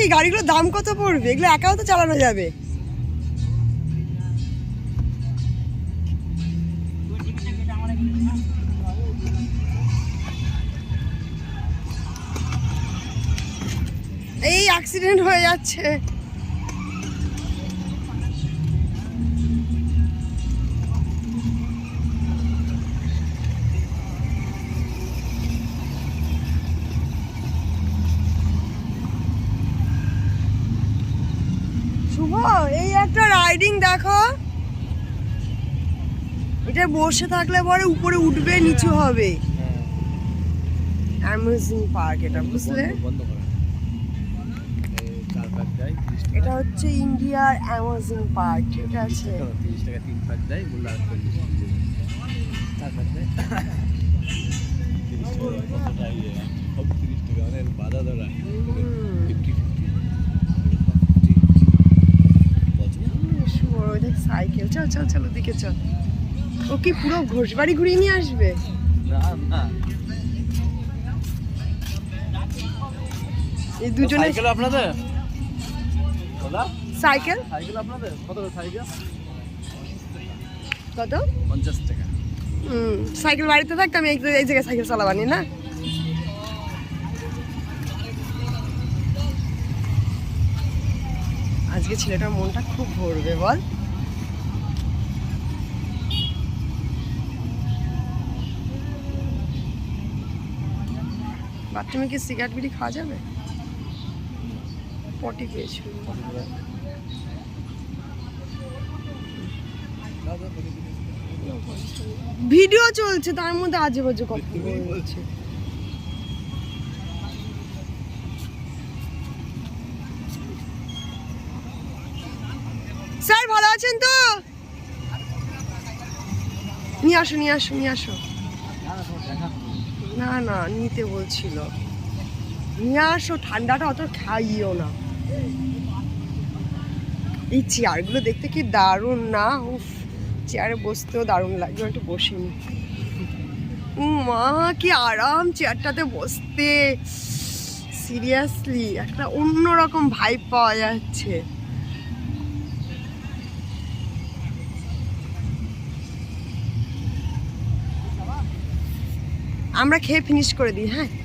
এই গাড়িগুলোর দাম কত পড়বে? এগুলো একাও তো চালানো যাবে। এই অ্যাক্সিডেন্ট হয়ে যাচ্ছে। শুভ, এই একটা রাইডিং দেখো, এটা বসে থাকলে পরে উপরে উঠবে, নিচু হবে। অ্যামিউজিং পার্ক এটা, বুঝলে? এটা হচ্ছে ইন্ডিয়ার অ্যামিউজিং পার্ক, ঠিক আছে? 30 টাকা 3 পাক দেয়, বললো আর 40 টাকা দেয়। 30 টাকা সব 30 টাকা, মানে বাধা ধরা 50-50 সাইকেল, চল চল চল ওদিকে চল। ও কি পুরো ঘোষবাড়ি ঘুরিয়ে নিয়ে আসবে? না না, এই দুজনে সাইকেল আপনাদের? সাইকেল সাইকেল আপনাদের কত সাইকেল? কত? 50 টাকা। সাইকেল বাড়িতে থাকতে আমি এই জায়গায় সাইকেল চালাবানি না। আজকে ছেলেটার মনটা খুব ভরবে, বল? বাথরুমে কি সিগারেট বিড়ি খাওয়া যাবে? পটি পেয়েছি। ভিডিও চলছে, তার মধ্যে আজে বাজে কথা বলছে। স্যার ভালো আছেন তো? নিয়ে আসো নিয়ে আসো নিয়ে আসো। না না, নিতে বলছিল। নিয়ে আসো, ঠান্ডাটা অত খাইও না। এই চেয়ারগুলো দেখতে কি দারুণ না? উফ, চেয়ারে বসতেও দারুণ লাগবে, একটু বসিনি। মা কি আরাম চেয়ারটাতে বসতে, সিরিয়াসলি একটা অন্যরকম ভাইব পাওয়া যাচ্ছে। আমরা খেয়ে ফিনিশ করে দিই, হ্যাঁ?